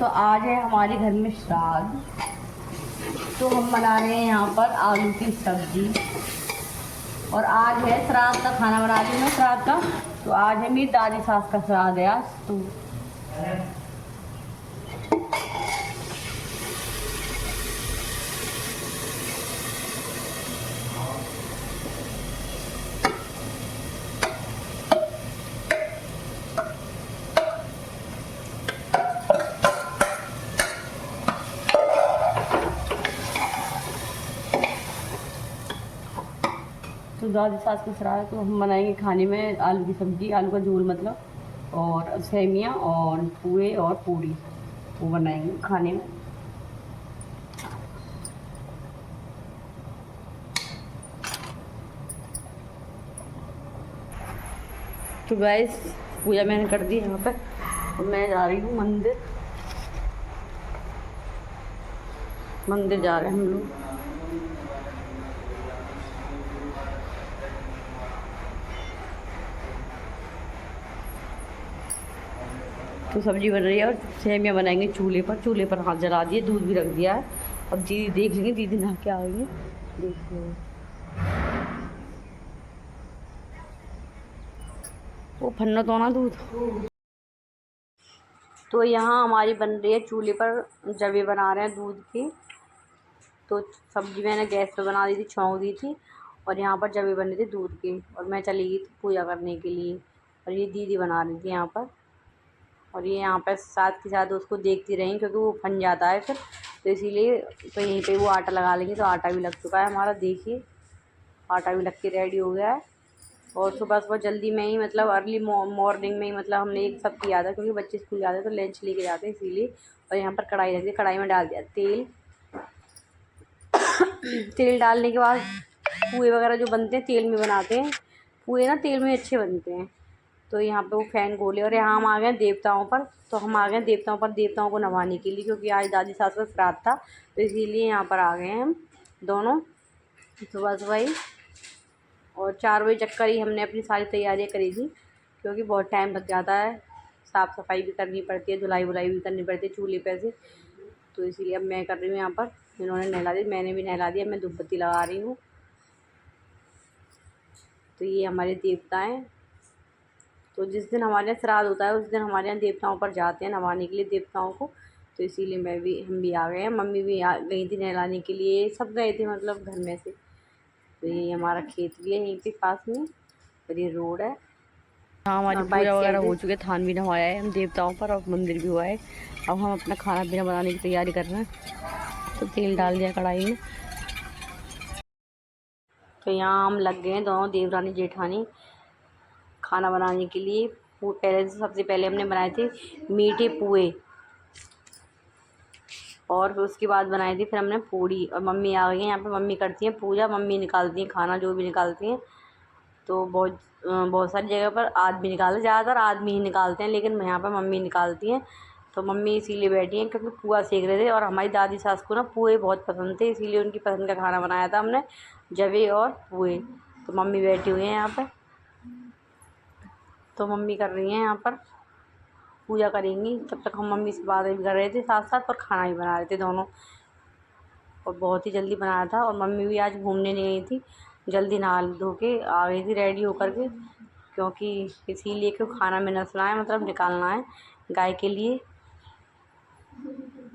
तो आज है हमारे घर में श्राद्ध। तो हम बना रहे हैं यहाँ पर आलू की सब्जी। और आज है श्राद्ध का खाना बना रही हूँ मैं, श्राद्ध का। तो आज है मेरी दादी सास का श्राद्ध है आज। तो दादी सास का श्राद्ध, तो हम बनाएंगे खाने में आलू की सब्जी, आलू का झोल मतलब, और सेमियाँ और पूए और पूड़ी, वो बनाएंगे खाने में। तो गाइस, पूजा मैंने कर दी यहाँ पर। और मैं जा रही हूँ मंदिर जा रहे हैं हम लोग। तो सब्जी बन रही है और सेमियाँ बनाएंगे चूल्हे पर हाथ जला दिए, दूध भी रख दिया है। अब दीदी देख लेंगे, दीदी नहा के आ गई है, देख लेंगे। वो फन्ना तो ना दूध। तो यहाँ हमारी बन रही है चूल्हे पर, जबे बना रहे हैं दूध की। तो सब्जी मैंने गैस पे बना दी थी, छौंक दी थी। और यहाँ पर जबे बन रही थी दूध की, और मैं चली गई थी पूजा करने के लिए। और ये दीदी बना रही थी यहाँ पर। और ये यहाँ पर साथ के साथ उसको देखती रही, क्योंकि वो फन जाता है फिर, तो इसीलिए। तो यहीं पे वो आटा लगा लेंगे। तो आटा भी लग चुका है हमारा, देखिए आटा भी लग के रेडी हो गया है। और सुबह सुबह जल्दी में ही, मतलब अर्ली मॉर्निंग में ही, मतलब हमने एक सब किया था, क्योंकि बच्चे स्कूल जाते हैं तो लंच लेके जाते हैं इसीलिए। और यहाँ पर कढ़ाई रख दी, कढ़ाई में डाल दिया तेल। तेल डालने के बाद पुए वगैरह जो बनते हैं तेल में बनाते हैं, पुए ना तेल में अच्छे बनते हैं। तो यहाँ पे वो फैन गोले। और यहाँ हम आ गए देवताओं पर। तो हम आ गए देवताओं पर, देवताओं को नवाने के लिए, क्योंकि आज दादी सास का श्राद्ध था, तो इसीलिए यहाँ पर आ गए हैं हम दोनों सुबह सुबह ही। और 4 बजे चक्कर ही हमने अपनी सारी तैयारियाँ करी थी, क्योंकि बहुत टाइम लग जाता है, साफ़ सफाई भी करनी पड़ती है, धुलाई वुलाई भी करनी पड़ती है चूल्हे पे से। तो इसीलिए अब मैं कर रही हूँ यहाँ पर। इन्होंने नहला दी, मैंने भी नहला दिया, मैं धूप बत्ती लगा रही हूँ। तो ये हमारे देवता हैं। तो जिस दिन हमारे यहाँ श्राद्ध होता है उस दिन हमारे यहाँ देवताओं पर जाते हैं नवाने के लिए देवताओं को। तो इसीलिए हम भी आ गए हैं। मम्मी भी आ गई थी नहलाने के लिए, सब गए थे मतलब घर में से। तो ये हमारा खेत भी है यहीं पे पास में, और ये रोड है। हाँ, हमारी पूजा वगैरह हो चुकी है, थान भी नवाया है हम देवताओं पर, और मंदिर भी हुआ है। अब हम अपना खाना पीना बनाने की तैयारी कर रहे हैं। तो तेल डाल दिया कढ़ाई में। तो यहाँ हम लग गए हैं दोनों देवरानी जेठानी खाना बनाने के लिए। पहले से सबसे पहले हमने बनाए थे मीठे पुए, और फिर उसके बाद बनाई थी फिर हमने पूड़ी। और मम्मी आ गई हैं यहाँ पे, मम्मी करती हैं पूजा, मम्मी निकालती हैं खाना जो भी निकालती हैं। तो बहुत सारी जगह पर आदमी निकालते, ज़्यादातर आदमी ही निकालते हैं, लेकिन यहाँ पर मम्मी निकालती हैं। तो मम्मी इसीलिए बैठी हैं क्योंकि पुआ सेक रहे थे। और हमारी दादी सास को ना पुए बहुत पसंद थे, इसीलिए उनकी पसंद का खाना बनाया था हमने, जवे और पुए। तो मम्मी बैठी हुई हैं यहाँ पर। तो मम्मी कर रही हैं यहाँ पर, पूजा करेंगी। तब तक हम मम्मी से बातें भी कर रहे थे साथ साथ, और खाना भी बना रहे थे दोनों। और बहुत ही जल्दी बनाया था। और मम्मी भी आज घूमने नहीं गई थी, जल्दी नहा धो के आ गई थी रेडी होकर के, क्योंकि इसीलिए कि खाना में नसना है, मतलब निकालना है गाय के लिए,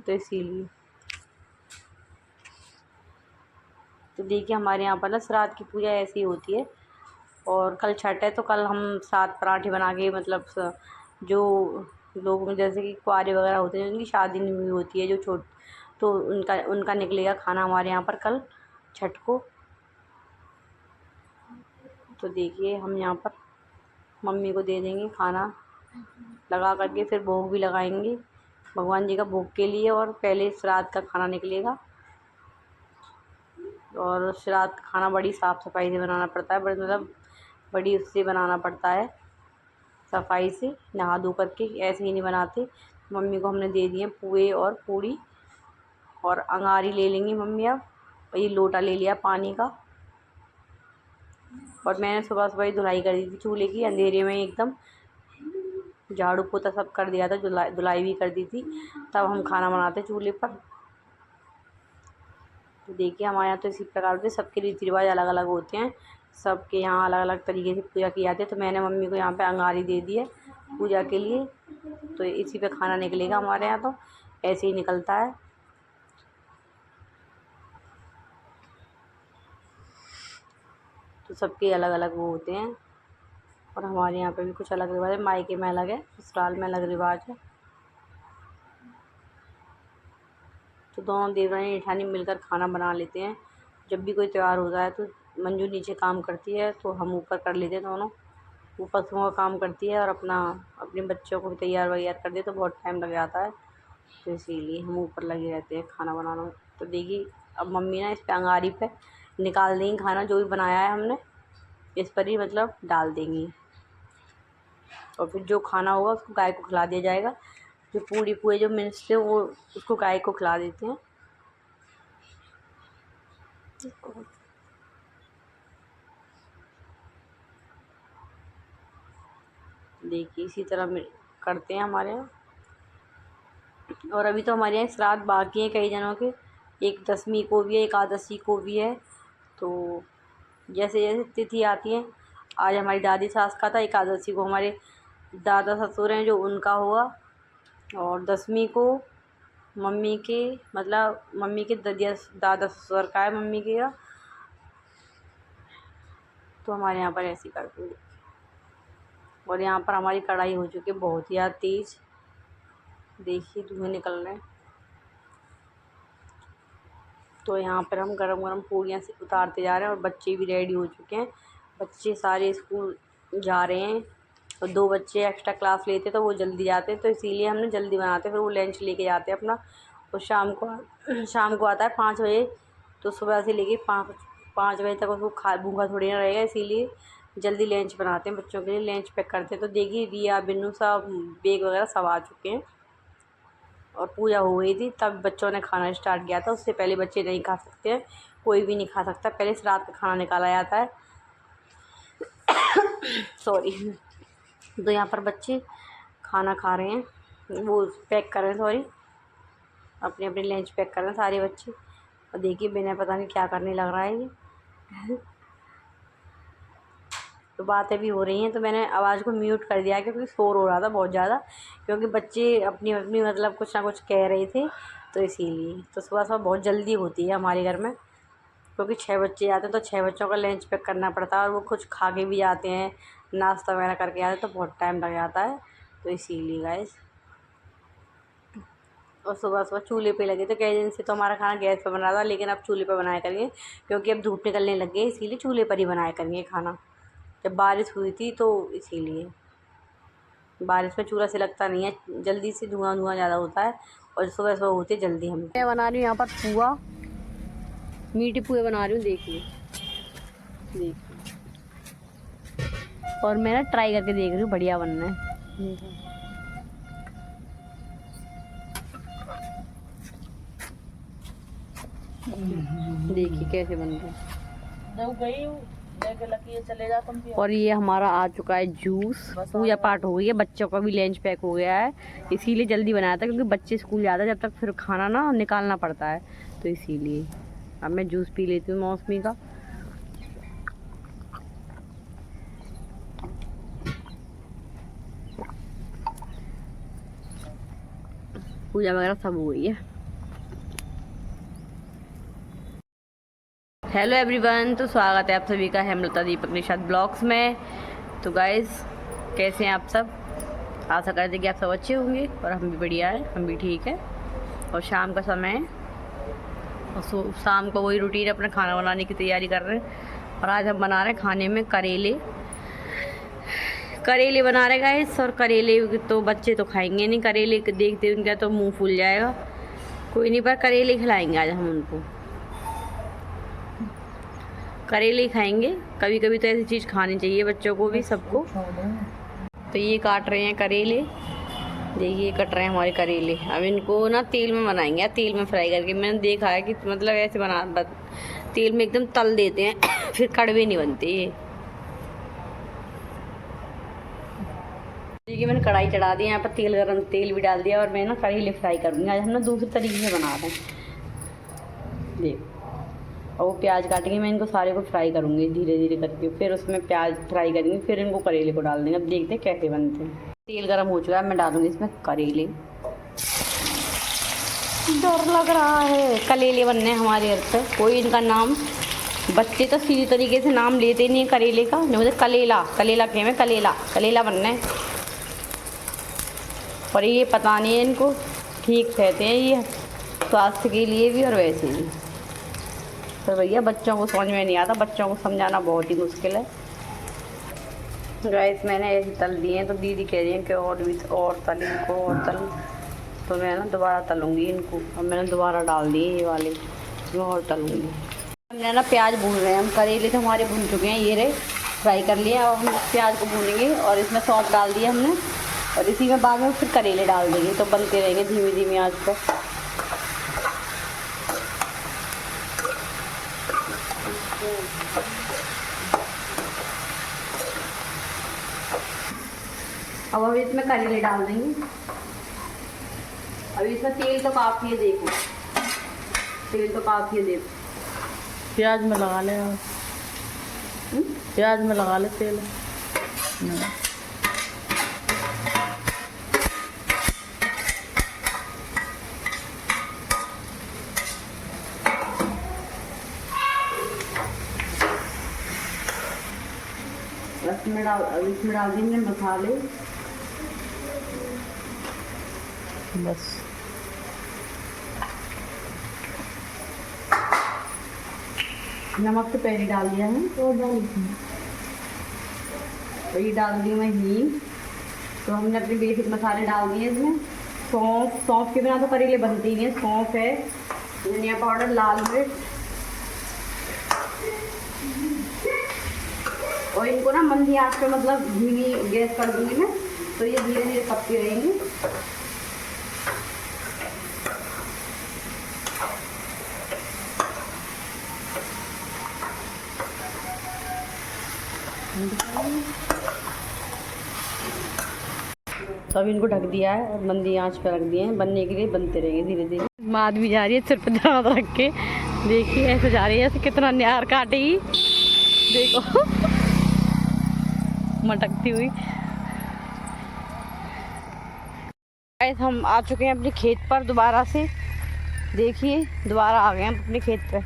तो इसीलिए। तो देखिए हमारे यहाँ पर ना श्राद्ध की पूजा ऐसी होती है। और कल छठ है, तो कल हम 7 पराठे बना के, मतलब जो लोग जैसे कि कुआरे वगैरह होते हैं, उनकी शादी नहीं हुई होती है, जो तो उनका निकलेगा खाना हमारे यहाँ पर कल छठ को। तो देखिए हम यहाँ पर मम्मी को दे देंगे खाना लगा करके, फिर भोग भी लगाएंगे भगवान जी का भोग के लिए, और पहले श्राद्ध का खाना निकलेगा। और श्राद्ध खाना बड़ी साफ़ सफाई से बनाना पड़ता है, बड़ी मतलब बड़ी उससे बनाना पड़ता है, सफाई से नहा धो करके, ऐसे ही नहीं बनाते। मम्मी को हमने दे दिए पुए और पूड़ी, और अंगारी ले लेंगी मम्मी अब। और ये लोटा ले लिया पानी का। और मैंने सुबह सुबह ही धुलाई कर दी थी चूल्हे की, अंधेरे में एकदम। झाड़ू पोता सब कर दिया था, धुलाई भी कर दी थी, तब हम खाना बनाते चूल्हे पर। तो देखिए हमारे यहाँ तो इसी प्रकार से सबके रीति रिवाज अलग अलग होते हैं, सबके यहाँ अलग अलग तरीके से पूजा की जाती है। तो मैंने मम्मी को यहाँ पे अंगारी दे दी है पूजा के लिए, तो इसी पे खाना निकलेगा हमारे यहाँ, तो ऐसे ही निकलता है। तो सबके अलग अलग वो होते हैं, और हमारे यहाँ पे भी कुछ अलग रिवाज है। मायके में अलग है, ससुराल में अलग रिवाज है। तो दोनों देवरानी जेठानी मिलकर खाना बना लेते हैं। जब भी कोई त्यौहार होता है तो मंजू नीचे काम करती है, तो हम ऊपर कर लेते हैं दोनों। वो पशुओं का काम करती है और अपने बच्चों को भी तैयार वैयार कर दे, तो बहुत टाइम लग जाता है, तो इसीलिए हम ऊपर लगे रहते हैं खाना बनाना में। तो देखिए अब मम्मी ना इस पे अंगारी पे निकाल देंगी खाना, जो भी बनाया है हमने इस पर ही मतलब डाल देंगी, और फिर जो खाना होगा उसको गाय को खिला दिया जाएगा। जो पूरी पूरे जो मिनस्ते हैं वो उसको गाय को खिला देते हैं। देखिए इसी तरह करते हैं हमारे यहाँ। और अभी तो हमारे यहाँ श्राद्ध बाकी हैं कई जनों के, एक 10वीं को भी है, एकादशी को भी है। तो जैसे जैसे तिथि आती है, आज हमारी दादी सास का था, एकादशी को हमारे दादा ससुर हैं जो उनका हुआ, और 10वीं को मम्मी के मतलब मम्मी के दादा ससुर का है मम्मी के का। तो हमारे यहाँ पर ऐसे ही करते हैं। और यहाँ पर हमारी कढ़ाई हो चुकी है बहुत ही ज़्यादा तेज़, देखिए धुएँ निकल रहे हैं। तो यहाँ पर हम गरम गरम पूड़ियाँ से उतारते जा रहे हैं, और बच्चे भी रेडी हो चुके हैं। बच्चे सारे स्कूल जा रहे हैं, और 2 बच्चे एक्स्ट्रा क्लास लेते तो वो जल्दी जाते हैं, तो इसीलिए हमने जल्दी बनाते, फिर वो लंच लेके जाते हैं अपना। और शाम को आता है 5 बजे, तो सुबह से लेके 5 बजे तक उसको भूखा थोड़ी ना रहेगा, इसीलिए जल्दी लंच बनाते हैं बच्चों के लिए, लंच पैक करते हैं। तो देखिए रिया बिन्नू सब बैग वगैरह सब आ चुके हैं, और पूजा हो गई थी तब बच्चों ने खाना स्टार्ट किया था। उससे पहले बच्चे नहीं खा सकते हैं, कोई भी नहीं खा सकता, पहले से रात का खाना निकाला जाता है। सॉरी। तो यहाँ पर बच्चे खाना खा रहे हैं, वो पैक कर रहे हैं, सॉरी अपने अपने लंच पैक कर रहे हैं सारे बच्चे। और देखिए बिना पता नहीं क्या करने लग रहा है ये। तो बातें भी हो रही हैं, तो मैंने आवाज़ को म्यूट कर दिया क्योंकि शोर हो रहा था बहुत ज़्यादा, क्योंकि बच्चे अपनी अपनी मतलब कुछ ना कुछ कह रहे थे, तो इसीलिए। तो सुबह सुबह बहुत जल्दी होती है हमारे घर में, क्योंकि 6 बच्चे आते हैं, तो 6 बच्चों का लंच पैक करना पड़ता है, और वो कुछ खा के भी जाते हैं, नाश्ता वगैरह करके आते हैं, तो बहुत टाइम लग जाता है, तो इसीलिए गाइस। और सुबह सुबह चूल्हे पे लगे, तो कई दिन से तो हमारा खाना गैस पे बना था, लेकिन अब चूल्हे पे बनाया करेंगे, क्योंकि अब धूप निकलने लग गई, इसीलिए चूल्हे पर ही बनाया करेंगे खाना। जब बारिश हुई थी तो इसीलिए, बारिश में चूल्हा से लगता नहीं है, जल्दी से धुआं ज़्यादा होता है, और सुबह सुबह होती है जल्दी। मैं बना रही हूँ यहाँ पर पुआ, मीठी पुए बना रही हूँ, देखिए। और मैं ना ट्राई करके देख रही हूँ, बढ़िया बनना है। देखिए कैसे बन रहे हैं। और ये हमारा आ चुका है जूस, पूजा पाठ हो गई है, बच्चों का भी लंच पैक हो गया है, इसीलिए जल्दी बनाया था, क्योंकि बच्चे स्कूल जाते हैं, जब तक फिर खाना ना निकालना पड़ता है, तो इसीलिए। अब मैं जूस पी लेती हूँ मौसमी का। पूजा वगैरह सब हो गई है। हेलो एवरीवन, तो स्वागत है आप सभी का हेमलता दीपक निषाद ब्लॉग्स में। तो गाइस कैसे हैं आप सब? आशा करते कि आप सब अच्छे होंगे, और हम भी बढ़िया है, हम भी ठीक है। और शाम का समय है, और शाम को वही रूटीन अपना खाना बनाने की तैयारी कर रहे हैं। और आज हम बना रहे हैं खाने में करेले बना रहे गाइस। और करेले तो बच्चे तो खाएंगे नहीं, करेले देखते उनका तो मुँह फूल जाएगा, कोई नहीं, पर करेले खिलाएंगे आज हम उनको, करेले ही खाएंगे। कभी कभी तो ऐसी चीज़ खानी चाहिए बच्चों को भी, सबको। तो ये काट रहे हैं करेले, देखिए कट रहे हैं हमारे करेले। अब इनको ना तेल में बनाएंगे, तेल में फ्राई करके। मैंने देखा है कि मतलब ऐसे तेल में एकदम तल देते हैं फिर कड़वे नहीं बनते ये। देखिए देखिए मैंने कढ़ाई चढ़ा दी, यहाँ पर तेल भी डाल दिया और मैं ना करेले फ्राई करूँगी। आज हम ना दूसरे तरीके से बना रहे हैं। देख, और वो प्याज काटेंगे, मैं इनको सारे को फ्राई करूँगी धीरे धीरे करके, फिर उसमें प्याज फ्राई करेंगे, फिर इनको करेले को डाल देंगे। अब देखते हैं कैसे बनते हैं। तेल गर्म हो चुका है, मैं डालूँगी इसमें करेले। डर लग रहा है, करेले बनने हमारे घर पे। कोई इनका नाम, बच्चे तो सीधी तरीके से नाम लेते नहीं है करेले का, नहीं मुझे कलेला कहे में कलेला बनना है। और ये पता नहीं है इनको ठीक कहते हैं ये स्वास्थ्य के लिए भी और वैसे भी। तो भैया बच्चों को समझ में नहीं आता, बच्चों को समझाना बहुत ही मुश्किल है। गैस मैंने ऐसे तल दिए हैं, तो दीदी कह रही है कि और तल इनको और तल, तो मैं ना दोबारा तलूँगी इनको। अब मैंने दोबारा डाल दिए ये वाले, मैं और तलूँगी। हमने ना प्याज भून रहे हैं हम, करेले तो हमारे भून चुके हैं, ये रहे फ्राई कर लिए। अब हम प्याज को भूनेंगे और इसमें सौंफ डाल दिया हमने, और इसी में बाद में फिर करेले डाल देंगे, तो बनते रहेंगे धीमी धीमी आंच पर। अब हम इसमें करेले डाल देंगे। अभी इसमें तेल तो काफ़ी है, देखो तेल तो काफ़ी है, देखो। प्याज में लगा ले, प्याज में लगा ले तेल। इसमें डाल देंगे मसाले बस। नमक तो पहले डाल दिया है, तो डाल ये डाल दी मैं हींग। तो हमने अपने बेसिक मसाले डाल दिए इसमें। सौंफ के बिना तो करेले बनते ही नहीं। सौंफ है, धनिया पाउडर, लाल मिर्च, और इनको ना मंदी आंच पे, मतलब धीमी गैस कर दूंगी मैं, तो ये धीरे धीरे पकती रहेंगी। तो अभी इनको ढक दिया है और मंदी आंच पे रख दिए हैं, बनने के लिए बनते रहेंगे धीरे धीरे। माद भी जा रही है सिर पे दांत रख के, देखिए ऐसे जा रही है, ऐसे कितना न्यार काटेगी, देखो मटकती हुई। हम आ चुके हैं अपने खेत पर दोबारा से, देखिए दोबारा आ गए हैं अपने खेत पे।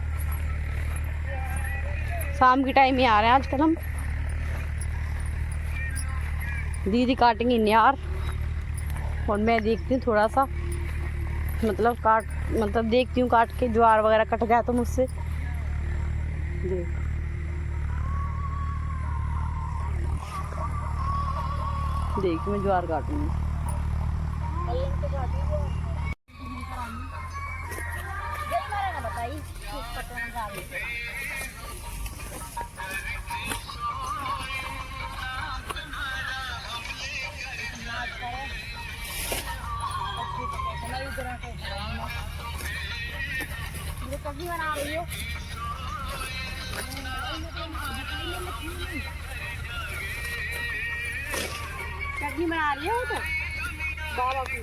शाम के टाइम ही आ रहे हैं आजकल हम। दीदी काटेंगी न्यार और मैं देखती हूँ थोड़ा सा, मतलब देखती हूँ काट के, ज्वार वगैरह कट जाए तो मुझसे। देख मैं ज्वार काटूंगी। सब्जी बना रही हो? चटनी बना रही हो तो बाबा की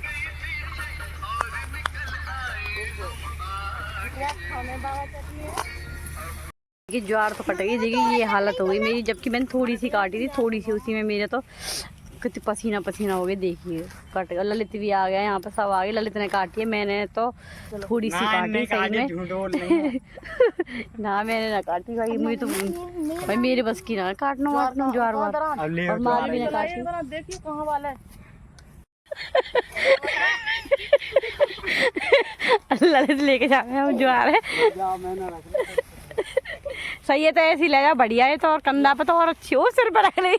ये ज्वार तो कट गई। देखिए ये हालत हो गई मेरी, जबकि मैंने थोड़ी सी काटी थी, थोड़ी सी, उसी में मेरे तो कितनी पसीना पसीना हो गया। देखिए कट गया। ललित भी आ गया यहाँ पर, सब आ गए। ललित ने काटी है, मैंने तो थोड़ी सी काटी सही में। ना मैंने ना काटी भाई, मुझे तो भाई मेरे बस की ना काटना वाटना ज्वार वार, और माल भी ना काटी। देखिए कहाँ वाला है। ललित लेके जा रहे हैं ज्वार है। सही है, तो ऐसी ले जा, बढ़िया है। तो और कंधा पे तो और अच्छी हो, सिर पर रख ली।